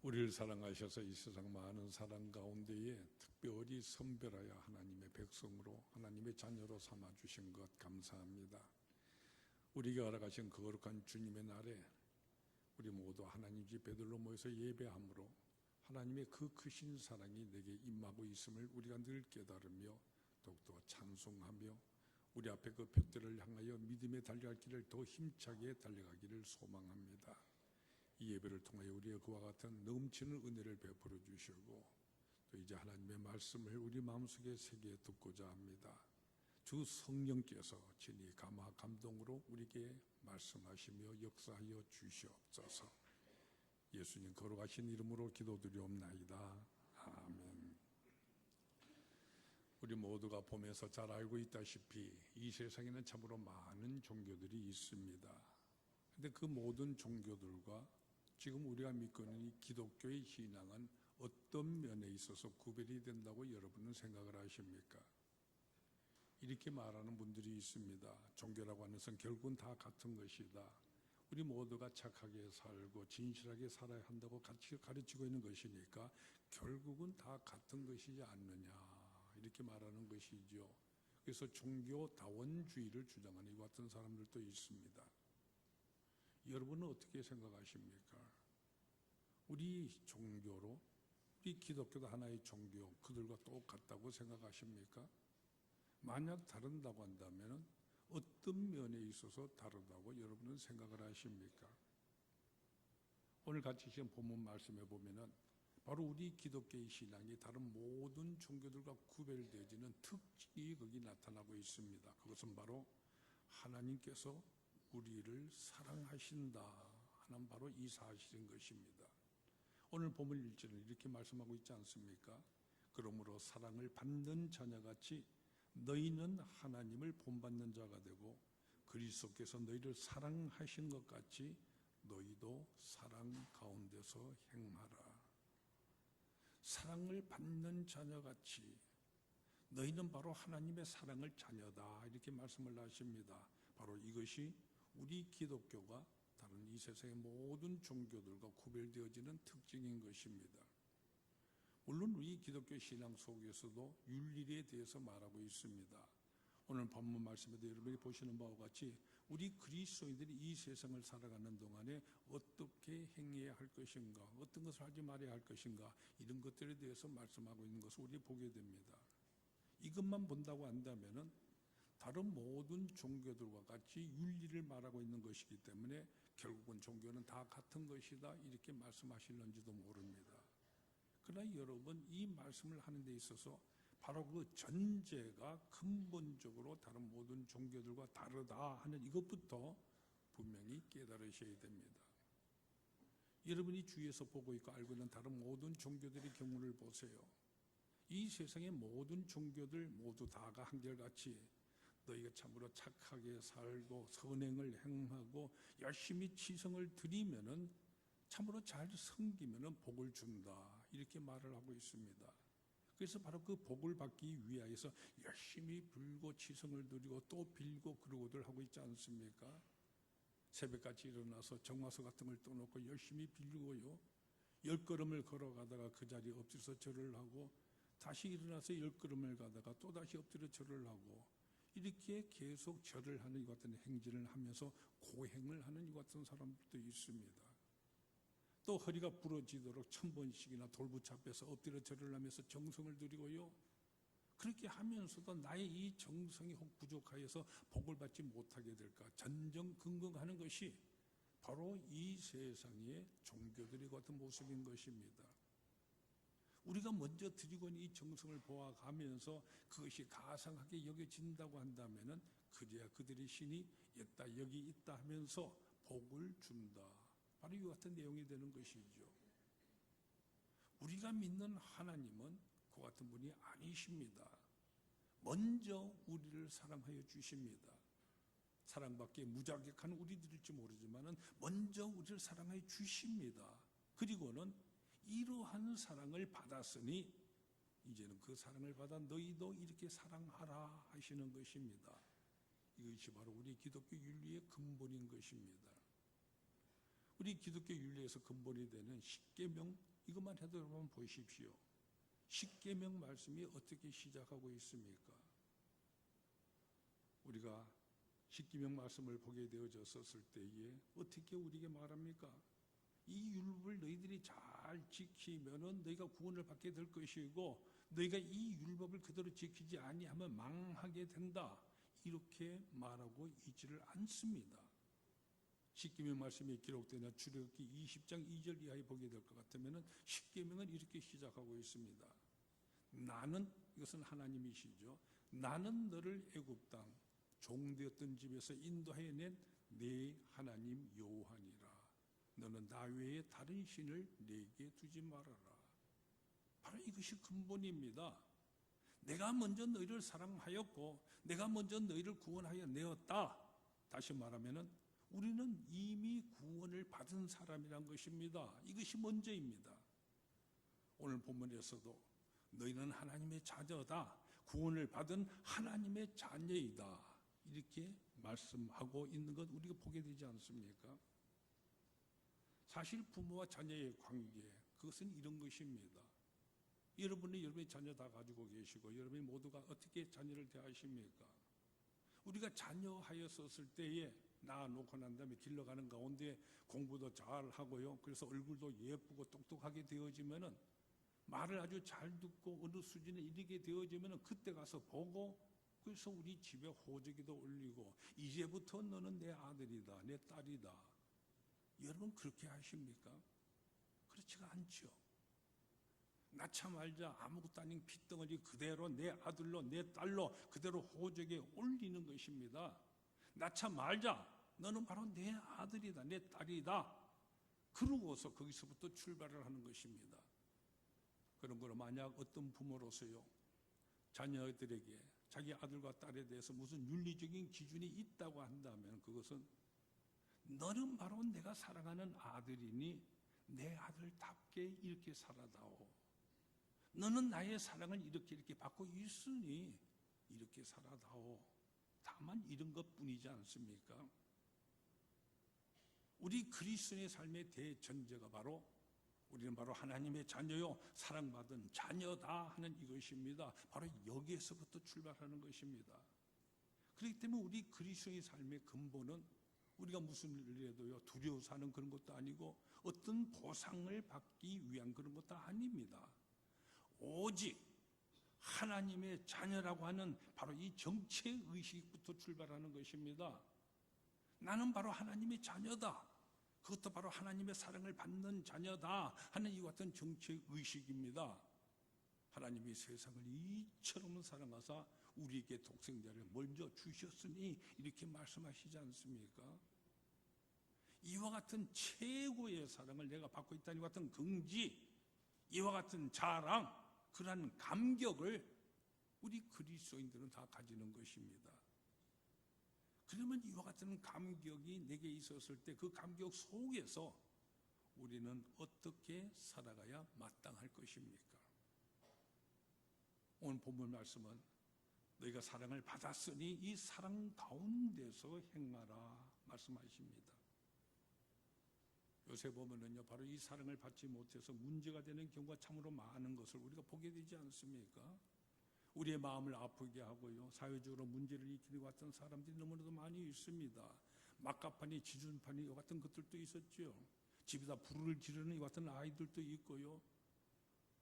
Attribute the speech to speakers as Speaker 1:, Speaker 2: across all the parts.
Speaker 1: 우리를 사랑하셔서 이 세상 많은 사랑 가운데에 특별히 선별하여 하나님의 백성으로 하나님의 자녀로 삼아주신 것 감사합니다. 우리에게 허락하신 거룩한 주님의 날에 우리 모두 하나님 집 베들로 모여서 예배함으로 하나님의 그 크신 사랑이 내게 임하고 있음을 우리가 늘 깨달으며 더욱더 찬송하며 우리 앞에 그 표대를 향하여 믿음의 달려갈 길을 더 힘차게 달려가기를 소망합니다. 이 예배를 통하여 우리의 그와 같은 넘치는 은혜를 베풀어 주시고 또 이제 하나님의 말씀을 우리 마음속에 새겨 듣고자 합니다. 주 성령께서 진히 감화 감동으로 우리에게 말씀하시며 역사하여 주시옵소서. 예수님 거룩하신 이름으로 기도드리옵나이다. 아멘. 우리 모두가 보면서 잘 알고 있다시피 이 세상에는 참으로 많은 종교들이 있습니다. 그런데 그 모든 종교들과 지금 우리가 믿고 있는 이 기독교의 신앙은 어떤 면에 있어서 구별이 된다고 여러분은 생각을 하십니까? 이렇게 말하는 분들이 있습니다. 종교라고 하는 것은 결국은 다 같은 것이다. 우리 모두가 착하게 살고 진실하게 살아야 한다고 같이 가르치고 있는 것이니까 결국은 다 같은 것이지 않느냐 이렇게 말하는 것이죠. 그래서 종교다원주의를 주장하는 이 같은 사람들도 있습니다. 여러분은 어떻게 생각하십니까? 우리 종교로 우리 기독교도 하나의 종교 그들과 똑같다고 생각하십니까? 만약 다른다고 한다면 어떤 면에 있어서 다르다고 여러분은 생각을 하십니까? 오늘 같이 시험 본문 말씀해 보면은 바로 우리 기독교의 신앙이 다른 모든 종교들과 구별되어지는 특징이 거기 나타나고 있습니다. 그것은 바로 하나님께서 우리를 사랑하신다 하는 바로 이 사실인 것입니다. 오늘 본문 1절은 이렇게 말씀하고 있지 않습니까? 그러므로 사랑을 받는 자녀같이 너희는 하나님을 본받는 자가 되고 그리스도께서 너희를 사랑하신 것 같이 너희도 사랑 가운데서 행하라. 사랑을 받는 자녀같이 너희는 바로 하나님의 사랑을 자녀다 이렇게 말씀을 하십니다. 바로 이것이 우리 기독교가 다른 이 세상의 모든 종교들과 구별되어지는 특징인 것입니다. 물론 우리 기독교 신앙 속에서도 윤리에 대해서 말하고 있습니다. 오늘 본문 말씀에도 여러분이 보시는 바와 같이 우리 그리스도인들이 이 세상을 살아가는 동안에 어떻게 행해야 할 것인가, 어떤 것을 하지 말아야 할 것인가 이런 것들에 대해서 말씀하고 있는 것을 우리 보게 됩니다. 이것만 본다고 한다면은 다른 모든 종교들과 같이 윤리를 말하고 있는 것이기 때문에 결국은 종교는 다 같은 것이다 이렇게 말씀하실런지도 모릅니다. 그러나 여러분 이 말씀을 하는 데 있어서 바로 그 전제가 근본적으로 다른 모든 종교들과 다르다 하는 이것부터 분명히 깨달으셔야 됩니다. 여러분이 주위에서 보고 있고 알고 있는 다른 모든 종교들의 경우를 보세요. 이 세상의 모든 종교들 모두 다가 한결같이 너희가 참으로 착하게 살고 선행을 행하고 열심히 지성을 드리면은 참으로 잘 섬기면은 복을 준다 이렇게 말을 하고 있습니다. 그래서 바로 그 복을 받기 위하여서 열심히 빌고 지성을 드리고 또 빌고 그러고들 하고 있지 않습니까? 새벽같이 일어나서 정화서 같은 걸 떠놓고 열심히 빌고요 10걸음을 걸어가다가 그 자리에 엎드려서 절을 하고 다시 일어나서 10걸음을 가다가 또다시 엎드려 절을 하고 이렇게 계속 절을 하는 이 같은 행진을 하면서 고행을 하는 이 같은 사람들도 있습니다. 또 허리가 부러지도록 1000번씩이나 돌부처 앞에서 엎드려 절을 하면서 정성을 드리고요. 그렇게 하면서도 나의 이 정성이 혹 부족하여서 복을 받지 못하게 될까 전전긍긍하는 것이 바로 이 세상의 종교들의 같은 모습인 것입니다. 우리가 먼저 드리고 있는 이 정성을 보아가면서 그것이 가상하게 여겨진다고 한다면은 그래야 그들의 신이 있다 여기 있다 하면서 복을 준다. 바로 이 같은 내용이 되는 것이죠. 우리가 믿는 하나님은 그 같은 분이 아니십니다. 먼저 우리를 사랑하여 주십니다. 사랑받기에 무자격한 우리들일지 모르지만 먼저 우리를 사랑하여 주십니다. 그리고는 이러한 사랑을 받았으니 이제는 그 사랑을 받아 너희도 이렇게 사랑하라 하시는 것입니다. 이것이 바로 우리 기독교 윤리의 근본인 것입니다. 우리 기독교 윤리에서 근본이 되는 십계명 이것만 해도 여러분 보십시오. 십계명 말씀이 어떻게 시작하고 있습니까? 우리가 십계명 말씀을 보게 되어졌을 때에 어떻게 우리에게 말합니까? 이 율법을 너희들이 잘 지키면은 너희가 구원을 받게 될 것이고 너희가 이 율법을 그대로 지키지 아니하면 망하게 된다. 이렇게 말하고 있지를 않습니다. 십계명 말씀이 기록되는 출애굽기 20장 2절 이하에 보게 될 것 같으면은 십계명은 이렇게 시작하고 있습니다. 나는, 이것은 하나님이시죠. 나는 너를 애굽 땅 종되었던 집에서 인도하여 낸 네 하나님 여호와니라. 너는 나 외에 다른 신을 내게 두지 말아라. 바로 이것이 근본입니다. 내가 먼저 너희를 사랑하였고 내가 먼저 너희를 구원하여 내었다. 다시 말하면은 우리는 이미 구원을 받은 사람이란 것입니다. 이것이 먼저입니다. 오늘 본문에서도 너희는 하나님의 자녀다. 구원을 받은 하나님의 자녀이다. 이렇게 말씀하고 있는 것 우리가 보게 되지 않습니까? 사실 부모와 자녀의 관계, 그것은 이런 것입니다. 여러분의 자녀 다 가지고 계시고 여러분이 모두가 어떻게 자녀를 대하십니까? 우리가 자녀하였었을 때에 낳아놓고 난 다음에 길러가는 가운데 공부도 잘 하고요. 그래서 얼굴도 예쁘고 똑똑하게 되어지면은 말을 아주 잘 듣고 어느 수준에 이르게 되어지면은 그때 가서 보고 그래서 우리 집에 호적이도 올리고 이제부터 너는 내 아들이다, 내 딸이다. 여러분 그렇게 하십니까? 그렇지가 않죠. 낳자마자 아무것도 아닌 핏덩어리 그대로 내 아들로 내 딸로 그대로 호적에 올리는 것입니다. 낳자마자 너는 바로 내 아들이다, 내 딸이다. 그러고서 거기서부터 출발을 하는 것입니다. 그런 거로 만약 어떤 부모로서요 자녀들에게 자기 아들과 딸에 대해서 무슨 윤리적인 기준이 있다고 한다면 그것은 너는 바로 내가 사랑하는 아들이니 내 아들답게 이렇게 살아다오. 너는 나의 사랑을 이렇게 받고 있으니 이렇게 살아다오. 다만 이런 것뿐이지 않습니까? 우리 그리스도의 삶의 대전제가 바로 우리는 바로 하나님의 자녀요 사랑받은 자녀다 하는 이것입니다. 바로 여기에서부터 출발하는 것입니다. 그렇기 때문에 우리 그리스도의 삶의 근본은 우리가 무슨 일을 해도요 두려워 사는 그런 것도 아니고 어떤 보상을 받기 위한 그런 것도 아닙니다. 오직 하나님의 자녀라고 하는 바로 이 정체의식부터 출발하는 것입니다. 나는 바로 하나님의 자녀다. 그것도 바로 하나님의 사랑을 받는 자녀다 하는 이와 같은 정체의식입니다. 하나님이 세상을 이처럼 사랑하사 우리에게 독생자를 먼저 주셨으니 이렇게 말씀하시지 않습니까? 이와 같은 최고의 사랑을 내가 받고 있다는 이와 같은 긍지, 이와 같은 자랑, 그러한 감격을 우리 그리스도인들은 다 가지는 것입니다. 그러면 이와 같은 감격이 내게 있었을 때 그 감격 속에서 우리는 어떻게 살아가야 마땅할 것입니까? 오늘 본문 말씀은 너희가 사랑을 받았으니 이 사랑 가운데서 행하라 말씀하십니다. 요새 보면은요 바로 이 사랑을 받지 못해서 문제가 되는 경우가 참으로 많은 것을 우리가 보게 되지 않습니까? 우리의 마음을 아프게 하고요 사회적으로 문제를 일으키는 것 같은 사람들이 너무나도 많이 있습니다. 막가판이 지준판이 이 같은 것들도 있었죠. 집에다 불을 지르는 이 같은 아이들도 있고요.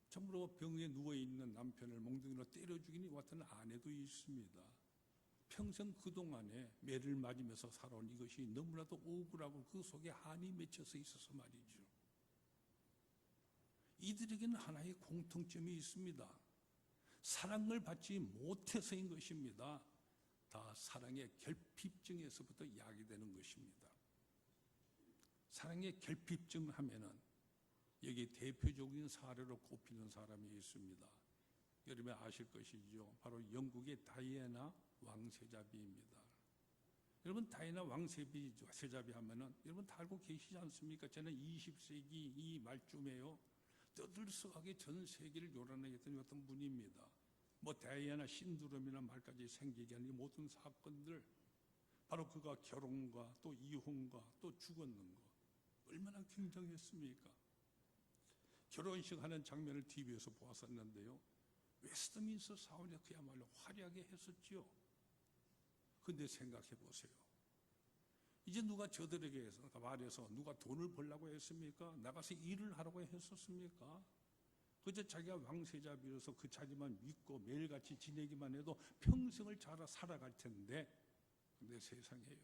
Speaker 1: 참으로 병에 누워있는 남편을 몽둥이로 때려 죽이는 이 같은 아내도 있습니다. 평생 그동안에 매를 맞으면서 살아온 이것이 너무나도 억울하고 그 속에 한이 맺혀서 있어서 말이죠. 이들에게는 하나의 공통점이 있습니다. 사랑을 받지 못해서인 것입니다. 다 사랑의 결핍증에서부터 야기되는 것입니다. 사랑의 결핍증 하면은 여기 대표적인 사례로 꼽히는 사람이 있습니다. 여러분이 아실 것이죠. 바로 영국의 다이애나 왕세자비입니다. 여러분 다이애나 왕세자비 하면은 여러분 다 알고 계시지 않습니까? 저는 20세기 이 말쯤에요 떠들썩하게 전 세계를 요란하게 했던 어떤 분입니다. 뭐 다이애나 신두름이나 말까지 생기게 하는 모든 사건들, 바로 그가 결혼과 또 이혼과 또 죽었는 것 얼마나 굉장했습니까? 결혼식 하는 장면을 TV에서 보았었는데요. 웨스트민스터 사원이 그야말로 화려하게 했었지요. 근데 생각해 보세요. 이제 누가 저들에게 말해서 누가 돈을 벌라고 했습니까? 나가서 일을 하라고 했었습니까? 그저 자기가 왕세자 비로소 그 자리만 믿고 매일같이 지내기만 해도 평생을 잘 살아갈 텐데, 근데 세상에요,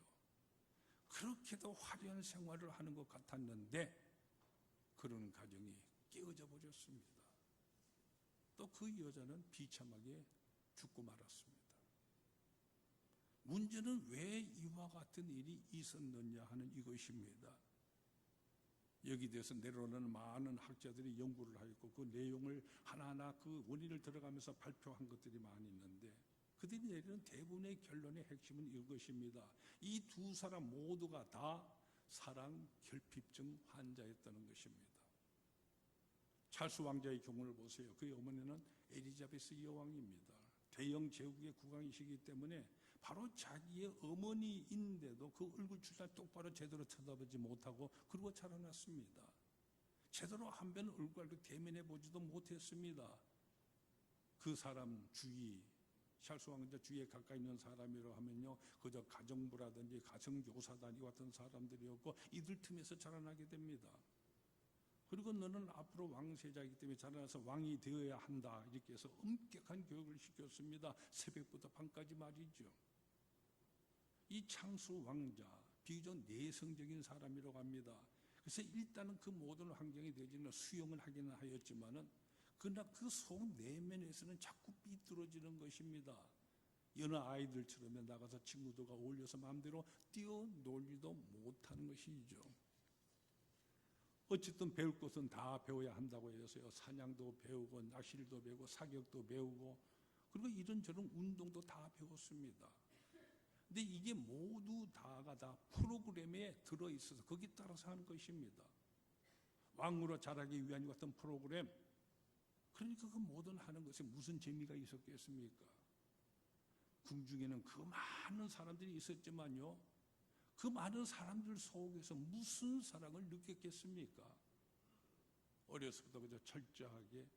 Speaker 1: 그렇게도 화려한 생활을 하는 것 같았는데 그런 가정이 깨어져 버렸습니다. 또 그 여자는 비참하게 죽고 말았습니다. 문제는 왜 이와 같은 일이 있었느냐 하는 이것입니다. 여기 대해서 내로는 많은 학자들이 연구를 하였고 그 내용을 하나하나 그 원인을 들어가면서 발표한 것들이 많이 있는데, 그들이 내리는 대부분의 결론의 핵심은 이것입니다. 이 두 사람 모두가 다 사랑 결핍증 환자였다는 것입니다. 찰스 왕자의 경우를 보세요. 그의 어머니는 엘리자베스 여왕입니다. 대영 제국의 국왕이시기 때문에 바로 자기의 어머니인데도 그 얼굴 출산 똑바로 제대로 쳐다보지 못하고 그러고 자라났습니다. 제대로 한 번 얼굴을 대면해 보지도 못했습니다. 그 사람 주위, 찰스 왕자 주위에 가까이 있는 사람이라고 하면요, 그저 가정부라든지 가정교사단 이 같은 사람들이었고 이들 틈에서 자라나게 됩니다. 그리고 너는 앞으로 왕세자이기 때문에 자라나서 왕이 되어야 한다, 이렇게 해서 엄격한 교육을 시켰습니다. 새벽부터 밤까지 말이죠. 이 창수 왕자, 비교적 내성적인 사람이라고 합니다. 그래서 일단은 그 모든 환경이 되지는 수용을 하기는 하였지만은 그러나 그 속 내면에서는 자꾸 삐뚤어지는 것입니다. 여느 아이들처럼 나가서 친구들과 어울려서 마음대로 뛰어놀지도 못하는 것이죠. 어쨌든 배울 것은 다 배워야 한다고 해서요, 사냥도 배우고 낚시도 배우고 사격도 배우고 그리고 이런저런 운동도 다 배웠습니다. 근데 이게 모두 다가 다 프로그램에 들어있어서 거기 따라서 하는 것입니다. 왕으로 자라기 위한 같은 프로그램. 그러니까 그 모든 하는 것에 무슨 재미가 있었겠습니까? 궁중에는 그 많은 사람들이 있었지만요, 그 많은 사람들 속에서 무슨 사랑을 느꼈겠습니까? 어려서부터 그저 철저하게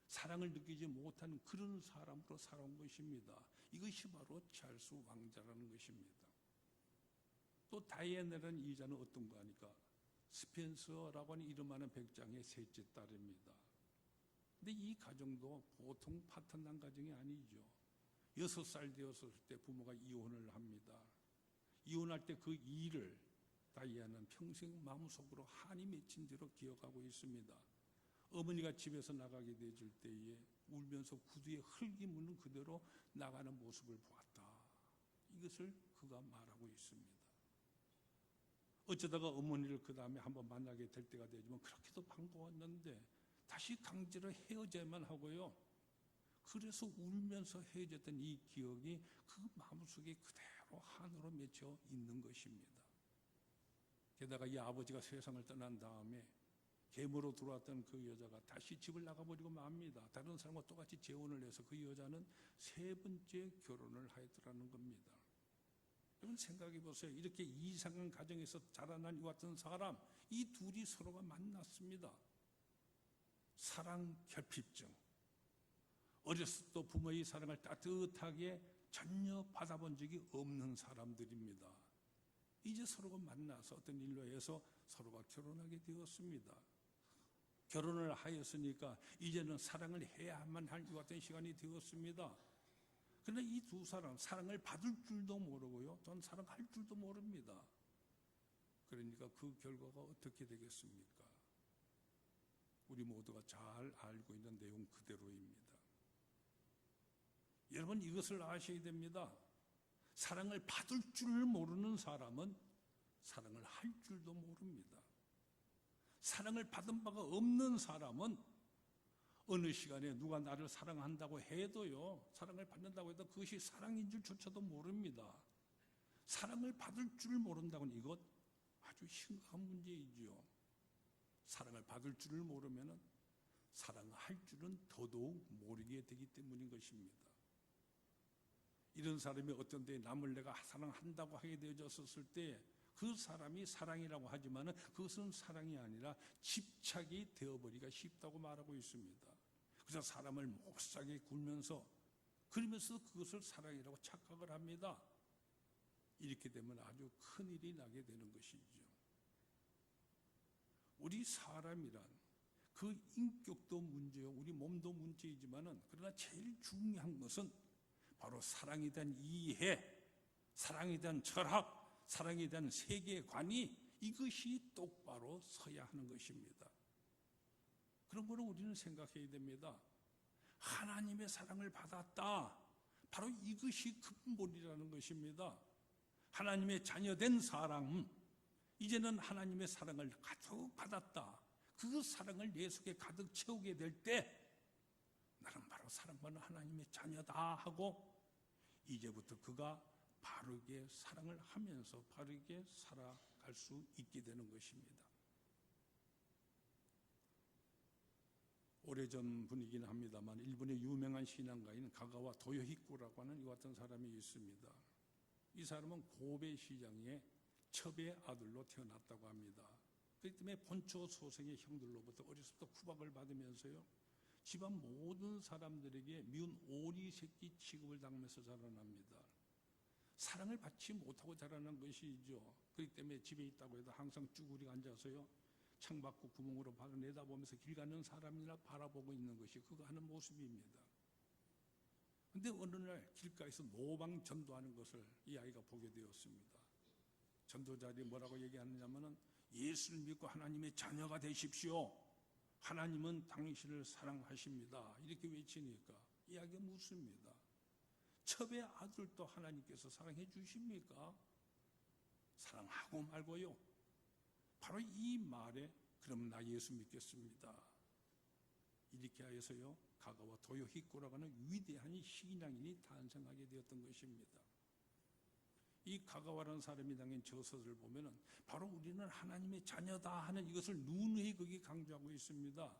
Speaker 1: 사랑을 느끼지 못하는 그런 사람으로 살아온 것입니다. 이것이 바로 찰스 왕자라는 것입니다. 또 다이애나라는 이자는 어떤 거 하니까 스펜서라고 하는 이름하는 백장의 셋째 딸입니다. 근데 이 가정도 보통 파탄난 가정이 아니죠. 6살 되었을 때 부모가 이혼을 합니다. 이혼할 때 그 일을 다이애나는 평생 마음속으로 한이 맺힌 대로 기억하고 있습니다. 어머니가 집에서 나가게 되질 때에 울면서 구두에 흙이 묻는 그대로 나가는 모습을 보았다. 이것을 그가 말하고 있습니다. 어쩌다가 어머니를 그 다음에 한번 만나게 될 때가 되지만 그렇게도 반가웠는데 다시 강제로 헤어져야만 하고요. 그래서 울면서 헤어졌던 이 기억이 그 마음속에 그대로 한으로 맺혀 있는 것입니다. 게다가 이 아버지가 세상을 떠난 다음에 계모로 들어왔던 그 여자가 다시 집을 나가버리고 맙니다. 다른 사람과 똑같이 재혼을 해서 그 여자는 3번째 결혼을 하였더라는 겁니다. 여러분 생각해 보세요. 이렇게 이상한 가정에서 자라난 이 같은 사람, 이 둘이 서로가 만났습니다. 사랑 결핍증. 어렸을 때 부모의 사랑을 따뜻하게 전혀 받아본 적이 없는 사람들입니다. 이제 서로가 만나서 어떤 일로 해서 서로가 결혼하게 되었습니다. 결혼을 하였으니까 이제는 사랑을 해야만 할 것 같은 시간이 되었습니다. 그러나 이 두 사람 사랑을 받을 줄도 모르고요, 전 사랑할 줄도 모릅니다. 그러니까 그 결과가 어떻게 되겠습니까? 우리 모두가 잘 알고 있는 내용 그대로입니다. 여러분 이것을 아셔야 됩니다. 사랑을 받을 줄 모르는 사람은 사랑을 할 줄도 모릅니다. 사랑을 받은 바가 없는 사람은 어느 시간에 누가 나를 사랑한다고 해도요, 사랑을 받는다고 해도 그것이 사랑인 줄조차도 모릅니다. 사랑을 받을 줄 모른다고는 이것 아주 심각한 문제이죠. 사랑을 받을 줄을 모르면 사랑할 줄은 더더욱 모르게 되기 때문인 것입니다. 이런 사람이 어떤 데 남을 내가 사랑한다고 하게 되어졌을 때 그 사람이 사랑이라고 하지만 그것은 사랑이 아니라 집착이 되어버리기가 쉽다고 말하고 있습니다. 그래서 사람을 몹싸게 굴면서 그러면서 그것을 사랑이라고 착각을 합니다. 이렇게 되면 아주 큰일이 나게 되는 것이죠. 우리 사람이란 그 인격도 문제요, 우리 몸도 문제이지만은 그러나 제일 중요한 것은 바로 사랑에 대한 이해, 사랑에 대한 철학, 사랑에 대한 세계관이 이것이 똑바로 서야 하는 것입니다. 그런 거는 우리는 생각해야 됩니다. 하나님의 사랑을 받았다. 바로 이것이 근본이라는 것입니다. 하나님의 자녀된 사람, 이제는 하나님의 사랑을 가득 받았다. 그 사랑을 내 속에 가득 채우게 될 때 나는 바로 사랑받는 하나님의 자녀다 하고 이제부터 그가 바르게 사랑을 하면서 바르게 살아갈 수 있게 되는 것입니다. 오래전 분이긴 합니다만 일본의 유명한 신앙가인 가가와 도요히코라고 하는 이 같은 사람이 있습니다. 이 사람은 고베 시장의 첩의 아들로 태어났다고 합니다. 그렇기 때문에 본초 소생의 형들로부터 어려서부터 구박을 받으면서요, 집안 모든 사람들에게 미운 오리 새끼 취급을 당하면서 자라납니다. 사랑을 받지 못하고 자라난 것이죠. 그렇기 때문에 집에 있다고 해도 항상 쭈그리고 앉아서요, 창밖 구멍으로 내다보면서 길 가는 사람이나 바라보고 있는 것이 그가 하는 모습입니다. 그런데 어느 날 길가에서 노방 전도하는 것을 이 아이가 보게 되었습니다. 전도자들이 뭐라고 얘기하느냐면은 예수를 믿고 하나님의 자녀가 되십시오. 하나님은 당신을 사랑하십니다. 이렇게 외치니까 이 아이가 묻습니다. 첩의 아들도 하나님께서 사랑해 주십니까? 사랑하고 말고요. 바로 이 말에 그럼 나 예수 믿겠습니다. 이렇게 하여서요, 가가와 도요히코라고 하는 위대한 신앙인이 탄생하게 되었던 것입니다. 이 가가와라는 사람이 당한 저서를 보면은 바로 우리는 하나님의 자녀다 하는 이것을 누누이 거기 강조하고 있습니다.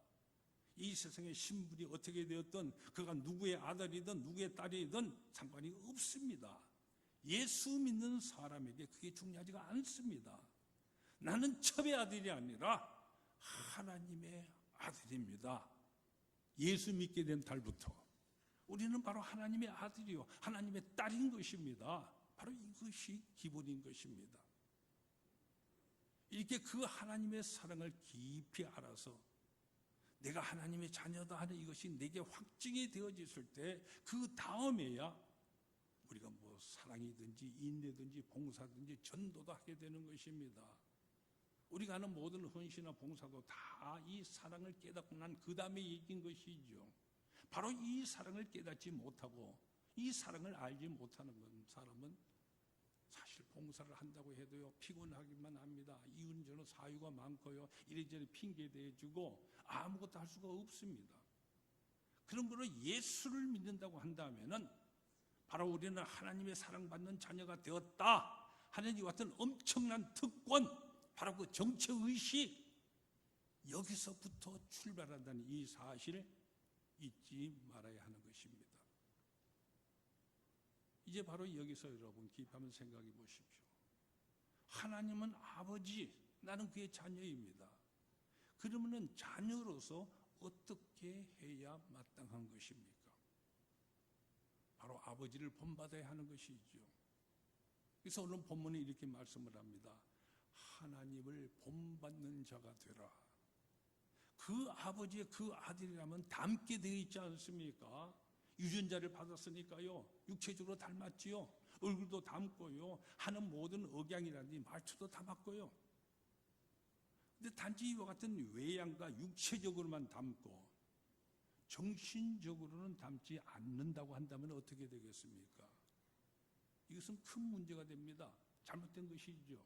Speaker 1: 이 세상의 신분이 어떻게 되었든 그가 누구의 아들이든 누구의 딸이든 상관이 없습니다. 예수 믿는 사람에게 그게 중요하지가 않습니다. 나는 첩의 아들이 아니라 하나님의 아들입니다. 예수 믿게 된 달부터 우리는 바로 하나님의 아들이요 하나님의 딸인 것입니다. 바로 이것이 기본인 것입니다. 이렇게 그 하나님의 사랑을 깊이 알아서 내가 하나님의 자녀다 하는 이것이 내게 확증이 되어졌을 때 그 다음에야 우리가 뭐 사랑이든지 인내든지 봉사든지 전도도 하게 되는 것입니다. 우리가 하는 모든 헌신이나 봉사도 다 이 사랑을 깨닫고 난 그 다음에 얘기인 것이죠. 바로 이 사랑을 깨닫지 못하고 이 사랑을 알지 못하는 사람은 사실 봉사를 한다고 해도요 피곤하기만 합니다. 이런저런 사유가 많고요 이래저래 핑계 대주고 아무것도 할 수가 없습니다. 그런 거로 예수를 믿는다고 한다면은 바로 우리는 하나님의 사랑받는 자녀가 되었다 하는 이 같은 엄청난 특권, 바로 그 정체의식, 여기서부터 출발한다는 이 사실을 잊지 말아야 하는 것입니다. 이제 바로 여기서 여러분 깊이 생각해 보십시오. 하나님은 아버지, 나는 그의 자녀입니다. 그러면은 자녀로서 어떻게 해야 마땅한 것입니까? 바로 아버지를 본받아야 하는 것이죠. 그래서 오늘 본문에 이렇게 말씀을 합니다. 하나님을 본받는 자가 되라. 그 아버지의 그 아들이라면 닮게 되어 있지 않습니까? 유전자를 받았으니까요 육체적으로 닮았지요. 얼굴도 닮고요 하는 모든 억양이라든지 말투도 닮았고요. 근데 단지 이와 같은 외양과 육체적으로만 닮고 정신적으로는 닮지 않는다고 한다면 어떻게 되겠습니까? 이것은 큰 문제가 됩니다. 잘못된 것이죠.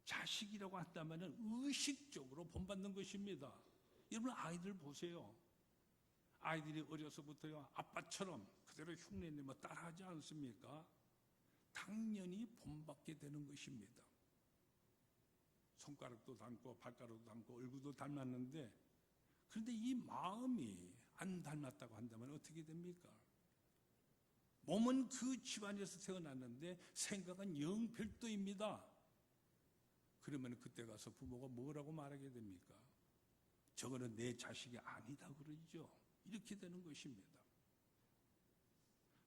Speaker 1: 자식이라고 한다면 의식적으로 본받는 것입니다. 여러분 아이들 보세요. 아이들이 어려서부터요 아빠처럼 그대로 흉내내며 따라하지 않습니까? 당연히 본받게 되는 것입니다. 손가락도 닮고 발가락도 닮고 얼굴도 닮았는데 그런데 이 마음이 안 닮았다고 한다면 어떻게 됩니까? 몸은 그 집안에서 태어났는데 생각은 영 별도입니다. 그러면 그때 가서 부모가 뭐라고 말하게 됩니까? 저거는 내 자식이 아니다 그러죠. 이렇게 되는 것입니다.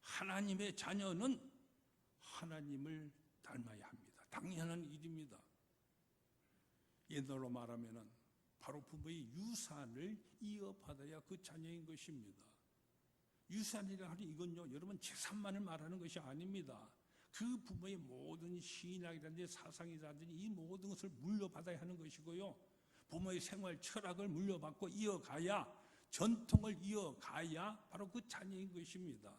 Speaker 1: 하나님의 자녀는 하나님을 닮아야 합니다. 당연한 일입니다. 옛날로 말하면은 바로 부모의 유산을 이어받아야 그 자녀인 것입니다. 유산이라 하니 이건요, 여러분 재산만을 말하는 것이 아닙니다. 그 부모의 모든 신앙이라든지 사상이라든지 이 모든 것을 물려받아야 하는 것이고요. 부모의 생활 철학을 물려받고 이어가야, 전통을 이어가야 바로 그 자녀인 것입니다.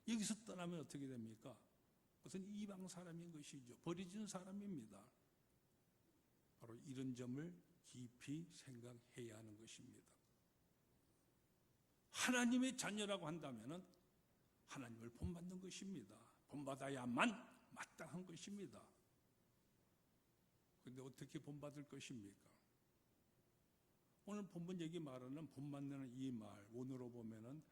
Speaker 1: 여기서 떠나면 어떻게 됩니까? 그것은 이방 사람인 것이죠. 버려진 사람입니다. 바로 이런 점을 깊이 생각해야 하는 것입니다. 하나님의 자녀라고 한다면 하나님을 본받는 것입니다. 본받아야만 마땅한 것입니다. 그런데 어떻게 본받을 것입니까? 오늘 본문 얘기 말하는 본받는 이 말, 원어로 보면은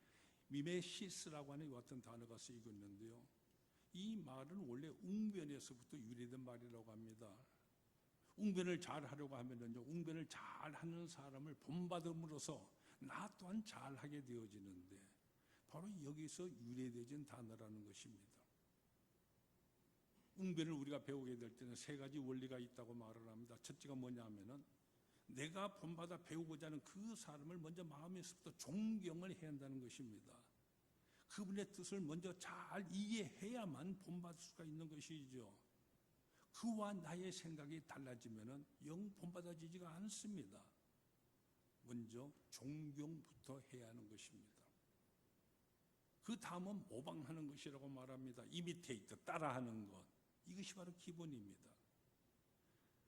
Speaker 1: 미메시스라고 하는 같은 단어가 쓰이고 있는데요. 이 말은 원래 웅변에서부터 유래된 말이라고 합니다. 웅변을 잘 하려고 하면은요, 웅변을 잘 하는 사람을 본받음으로써 나 또한 잘 하게 되어지는데, 바로 여기서 유래되진 단어라는 것입니다. 웅변을 우리가 배우게 될 때는 세 가지 원리가 있다고 말을 합니다. 첫째가 뭐냐 하면은 내가 본받아 배우고자 하는 그 사람을 먼저 마음에서부터 존경을 해야 한다는 것입니다. 그분의 뜻을 먼저 잘 이해해야만 본받을 수가 있는 것이죠. 그와 나의 생각이 달라지면은 영 본받아지지가 않습니다. 먼저 존경부터 해야 하는 것입니다. 그 다음은 모방하는 것이라고 말합니다. 이미테이트, 따라하는 것. 이것이 바로 기본입니다.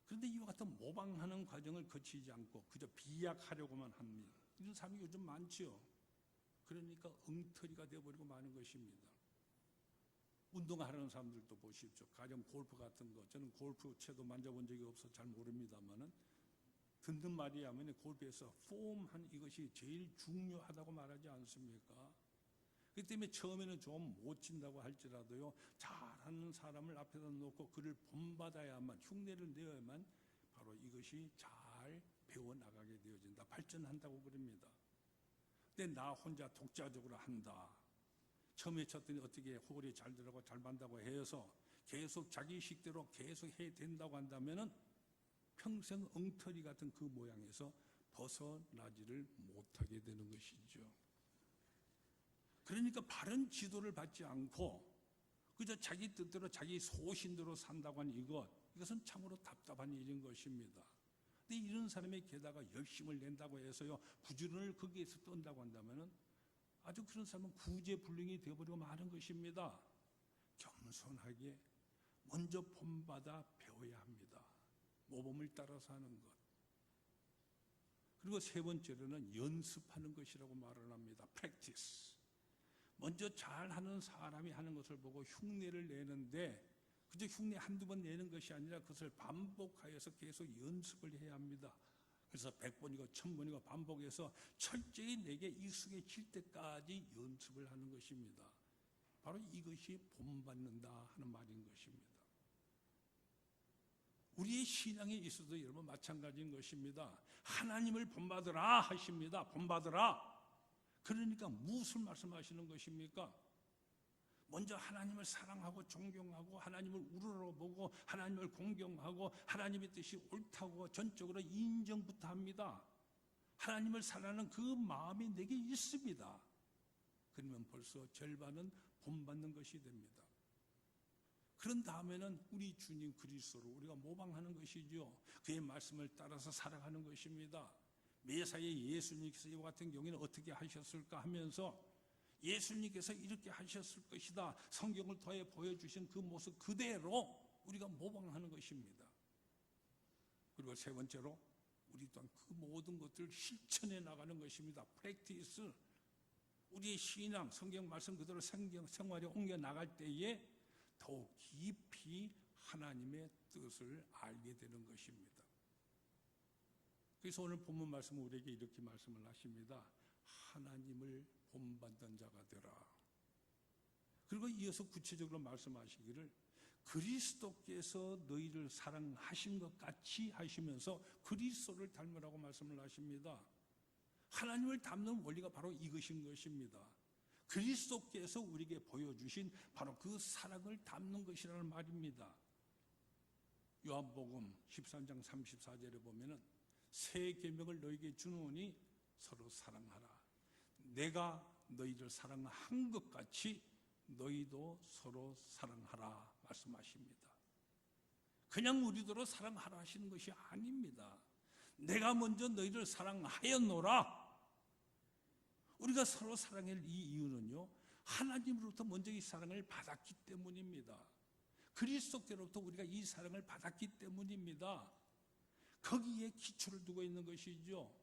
Speaker 1: 그런데 이와 같은 모방하는 과정을 거치지 않고 그저 비약하려고만 합니다. 이런 사람이 요즘 많지요. 그러니까 엉터리가 되어버리고 마는 것입니다. 운동하는 사람들도 보십시오. 가령 골프 같은 거, 저는 골프채도 만져본 적이 없어서 잘 모릅니다만은 듣는 말이 하면 골프에서 폼한 이것이 제일 중요하다고 말하지 않습니까? 그 때문에 처음에는 좀 못 친다고 할지라도요, 잘하는 사람을 앞에다 놓고 그를 본받아야만, 흉내를 내야만 바로 이것이 잘 배워나가게 되어진다, 발전한다고 그럽니다. 근데 나 혼자 독자적으로 한다, 처음에 쳤더니 어떻게 호흡이 잘 들어가고 잘 맞다고 해서 계속 자기 식대로 계속 해야 된다고 한다면은 평생 엉터리 같은 그 모양에서 벗어나지를 못하게 되는 것이죠. 그러니까 바른 지도를 받지 않고 그저 자기 뜻대로 자기 소신대로 산다고 하는 이것은 참으로 답답한 일인 것입니다. 근데 이런 사람의 게다가 열심을 낸다고 해서요, 부지런을 거기에서 떤다고 한다면은 아주 그런 사람은 구제불능이 되어버리고 마는 것입니다. 겸손하게 먼저 본받아 배워야 합니다. 모범을 따라서 하는 것. 그리고 세 번째로는 연습하는 것이라고 말을 합니다. practice. 먼저 잘하는 사람이 하는 것을 보고 흉내를 내는데 그저 흉내 한두 번 내는 것이 아니라 그것을 반복하여서 계속 연습을 해야 합니다. 그래서 100번이고 1000번이고 반복해서 철저히 내게 익숙해질 때까지 연습을 하는 것입니다. 바로 이것이 본받는다 하는 말인 것입니다. 우리의 신앙에 있어도 여러분 마찬가지인 것입니다. 하나님을 본받으라 하십니다. 본받으라. 그러니까 무엇을 말씀하시는 것입니까? 먼저 하나님을 사랑하고 존경하고 하나님을 우러러보고 하나님을 공경하고 하나님의 뜻이 옳다고 전적으로 인정부터 합니다. 하나님을 사랑하는 그 마음이 내게 있습니다. 그러면 벌써 절반은 본받는 것이 됩니다. 그런 다음에는 우리 주님 그리스도로 우리가 모방하는 것이죠. 그의 말씀을 따라서 살아가는 것입니다. 메사의 예수님께서 이와 같은 경우에는 어떻게 하셨을까 하면서 예수님께서 이렇게 하셨을 것이다, 성경을 통해 보여주신 그 모습 그대로 우리가 모방하는 것입니다. 그리고 세 번째로 우리 또한 그 모든 것들을 실천해 나가는 것입니다. 프랙티스. 우리의 신앙, 성경 말씀 그대로 생활에 옮겨 나갈 때에 더욱 깊이 하나님의 뜻을 알게 되는 것입니다. 그래서 오늘 본문 말씀은 우리에게 이렇게 말씀을 하십니다. 하나님을 본받는 자가 되라. 그리고 이어서 구체적으로 말씀하시기를 그리스도께서 너희를 사랑하신 것 같이 하시면서 그리스도를 닮으라고 말씀을 하십니다. 하나님을 닮는 원리가 바로 이것인 것입니다. 그리스도께서 우리에게 보여주신 바로 그 사랑을 닮는 것이라는 말입니다. 요한복음 13장 34절에 보면은 새 계명을 너희에게 주노니 서로 사랑하라. 내가 너희를 사랑한 것 같이 너희도 서로 사랑하라 말씀하십니다. 그냥 우리더러 사랑하라 하시는 것이 아닙니다. 내가 먼저 너희를 사랑하였노라. 우리가 서로 사랑할 이 이유는요, 하나님으로부터 먼저 이 사랑을 받았기 때문입니다. 그리스도께로부터 우리가 이 사랑을 받았기 때문입니다. 거기에 기초를 두고 있는 것이죠.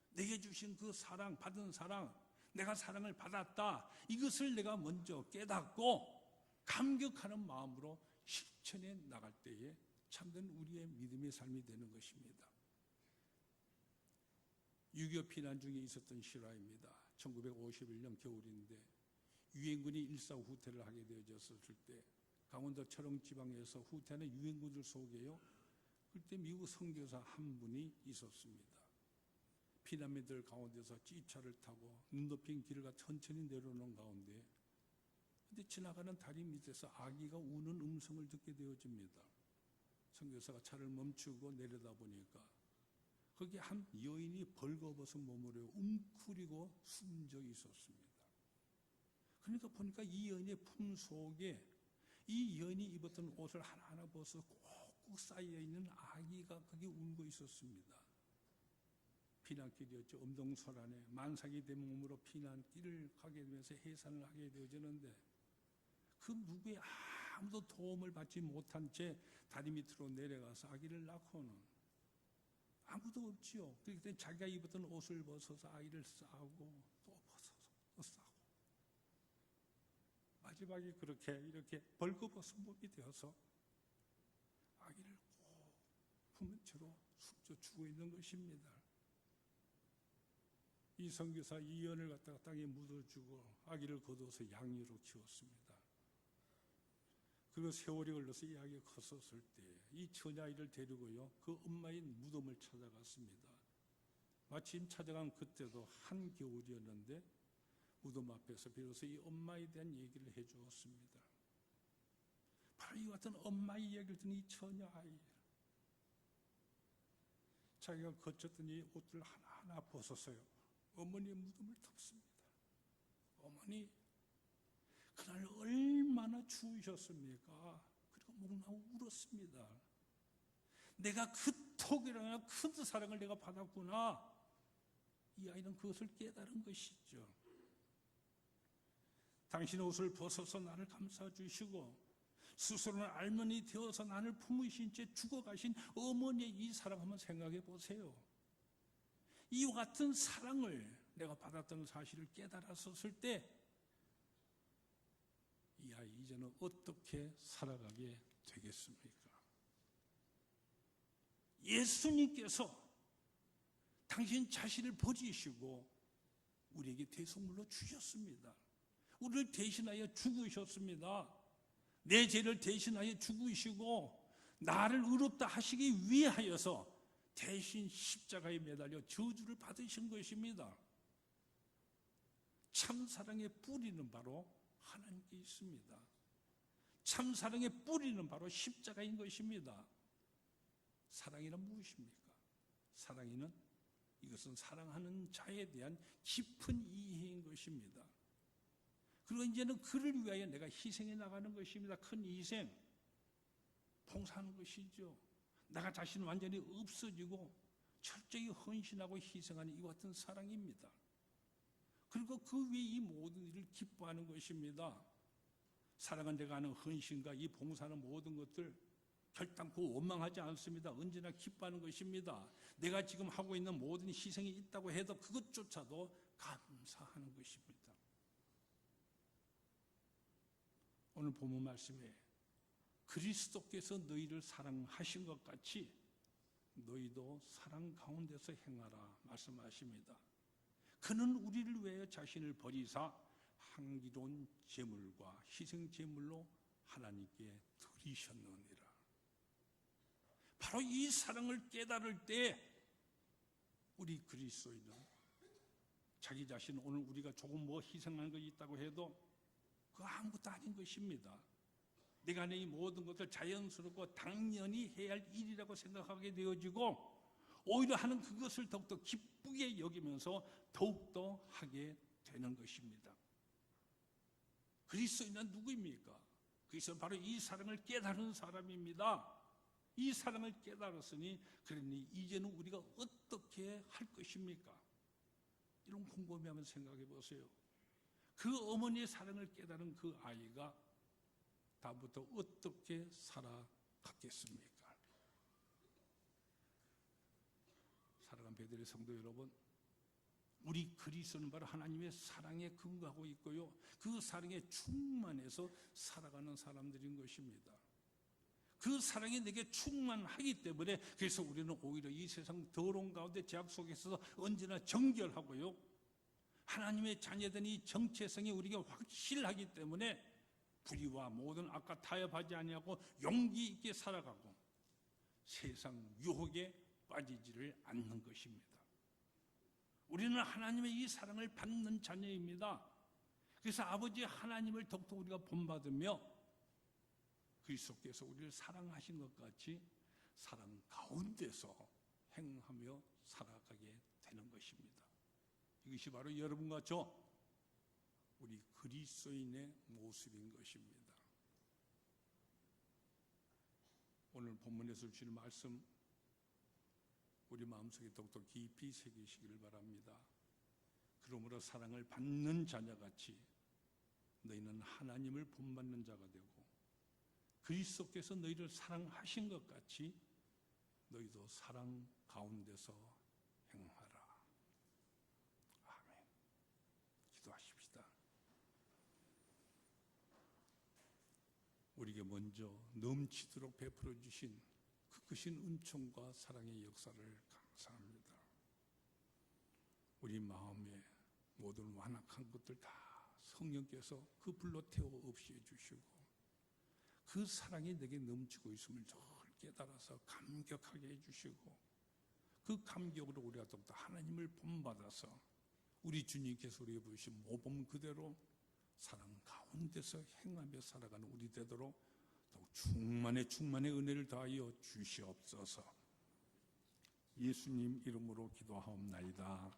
Speaker 1: 내게 주신 그 사랑, 받은 사랑, 내가 사랑을 받았다, 이것을 내가 먼저 깨닫고 감격하는 마음으로 실천해 나갈 때에 참된 우리의 믿음의 삶이 되는 것입니다. 6.25 피난 중에 있었던 실화입니다. 1951년 겨울인데 유엔군이 일사후퇴를 하게 되어졌을 때 강원도 철원 지방에서 후퇴하는 유엔군들 속에요, 그때 미국 선교사 한 분이 있었습니다. 피난민들 가운데서 찌차를 타고 눈 덮인 길을 천천히 내려오는 가운데 근데 지나가는 다리 밑에서 아기가 우는 음성을 듣게 되어집니다. 선교사가 차를 멈추고 내려다보니까 거기 한 여인이 벌거벗은 몸으로 웅크리고 숨져 있었습니다. 그러니까 보니까 이 여인의 품 속에 이 여인이 입었던 옷을 하나하나 벗어 꼭꼭 쌓여있는 아기가 거기 울고 있었습니다. 피난길이었죠. 엄동설안에 만삭이 된 몸으로 피난길을 가게 되면서 해산을 하게 되어지는데 그 누구의 아무도 도움을 받지 못한 채 다리 밑으로 내려가서 아기를 낳고는 아무도 없지요. 그때 자기가 입었던 옷을 벗어서 아이를 싸고 또 벗어서 또 싸고 마지막에 그렇게 이렇게 벌거벗은 몸이 되어서 아기를 꼭 품은 채로 숨져 죽어 있는 것입니다. 이 선교사 이연을 갖다가 땅에 묻어주고 아기를 거두어서 양리로 키웠습니다. 그리고 세월이 흘러서 이 아기가 컸었을 때 이 처녀아이를 데리고요, 그 엄마의 무덤을 찾아갔습니다. 마침 찾아간 그때도 한겨울이었는데 무덤 앞에서 비로소 이 엄마에 대한 얘기를 해주었습니다. 바로 이 같은 엄마의 이야기를 듣는 이 처녀아이, 자기가 거쳤던 이 옷들 하나하나 벗었어요. 어머니의 무덤을 덮습니다. 어머니, 그날 얼마나 추우셨습니까? 그리고 목나고 울었습니다. 내가 그토록 큰 사랑을 내가 받았구나. 이 아이는 그것을 깨달은 것이죠. 당신의 옷을 벗어서 나를 감싸주시고 스스로는 알머니 되어서 나를 품으신 채 죽어가신 어머니의 이 사랑 한번 생각해 보세요. 이와 같은 사랑을 내가 받았던 사실을 깨달았었을 때 이 아이 이제는 어떻게 살아가게 되겠습니까? 예수님께서 당신 자신을 버리시고 우리에게 대속물로 주셨습니다. 우리를 대신하여 죽으셨습니다. 내 죄를 대신하여 죽으시고 나를 의롭다 하시기 위하여서 대신 십자가에 매달려 저주를 받으신 것입니다. 참사랑의 뿌리는 바로 하나님께 있습니다. 참사랑의 뿌리는 바로 십자가인 것입니다. 사랑이란 무엇입니까? 사랑이는 이것은 사랑하는 자에 대한 깊은 이해인 것입니다. 그리고 이제는 그를 위하여 내가 희생해 나가는 것입니다. 큰 희생, 봉사하는 것이죠. 내가 자신은 완전히 없어지고 철저히 헌신하고 희생하는 이와 같은 사랑입니다. 그리고 그 위에 이 모든 일을 기뻐하는 것입니다. 사랑은 내가 하는 헌신과 이 봉사하는 모든 것들 결단코 원망하지 않습니다. 언제나 기뻐하는 것입니다. 내가 지금 하고 있는 모든 희생이 있다고 해도 그것조차도 감사하는 것입니다. 오늘 본문 말씀에 그리스도께서 너희를 사랑하신 것 같이 너희도 사랑 가운데서 행하라 말씀하십니다. 그는 우리를 위하여 자신을 버리사 향기로운 제물과 희생 제물로 하나님께 드리셨습니다. 부리셨느니라. 바로 이 사랑을 깨달을 때 우리 그리스도인은 자기 자신, 오늘 우리가 조금 뭐 희생한 것이 있다고 해도 그거 아무것도 아닌 것입니다. 내가 내 이 모든 것을 자연스럽고 당연히 해야 할 일이라고 생각하게 되어지고, 오히려 하는 그것을 더욱더 기쁘게 여기면서 더욱더 하게 되는 것입니다. 그리스도인은 누구입니까? 그리스도는 바로 이 사랑을 깨달은 사람입니다. 이 사랑을 깨달았으니, 그러니 이제는 우리가 어떻게 할 것입니까? 이런 곰곰이 한번 생각해 보세요. 그 어머니의 사랑을 깨달은 그 아이가 다음부터 어떻게 살아갔겠습니까? 사랑하는 베들레 성도 여러분, 우리 그리스도는 바로 하나님의 사랑에 근거하고 있고요, 그 사랑에 충만해서 살아가는 사람들인 것입니다. 그 사랑이 내게 충만하기 때문에, 그래서 우리는 오히려 이 세상 더러운 가운데 죄악 속에서 언제나 정결하고요, 하나님의 자녀된 이 정체성이 우리에게 확실하기 때문에 불의와 모든 악과 타협하지 아니하고 용기 있게 살아가고 세상 유혹에 빠지지를 않는 것입니다. 우리는 하나님의 이 사랑을 받는 자녀입니다. 그래서 아버지 하나님을 더욱더 우리가 본받으며 그리스도께서 우리를 사랑하신 것 같이 사랑 가운데서 행하며 살아가게 되는 것입니다. 이것이 바로 여러분과 저 우리 그리스도인의 모습인 것입니다. 오늘 본문에서 주시는 말씀 우리 마음속에 더욱더 깊이 새기시기를 바랍니다. 그러므로 사랑을 받는 자녀같이 너희는 하나님을 본받는 자가 되고, 그리스도께서 너희를 사랑하신 것 같이 너희도 사랑 가운데서 행하라. 아멘. 기도하십시다. 우리에게 먼저 넘치도록 베풀어 주신 그 크신 은총과 사랑의 역사를 감사합니다. 우리 마음에 모든 완악한 것들 다 성령께서 그 불로 태워 없이해 주시고, 그 사랑이 내게 넘치고 있음을 늘 깨달아서 감격하게 해주시고, 그 감격으로 우리가 더욱더 하나님을 본받아서 우리 주님께서 우리에게 보이신 모범 그대로 사랑 가운데서 행하며 살아가는 우리 되도록 더욱 충만의 은혜를 다하여 주시옵소서. 예수님 이름으로 기도하옵나이다.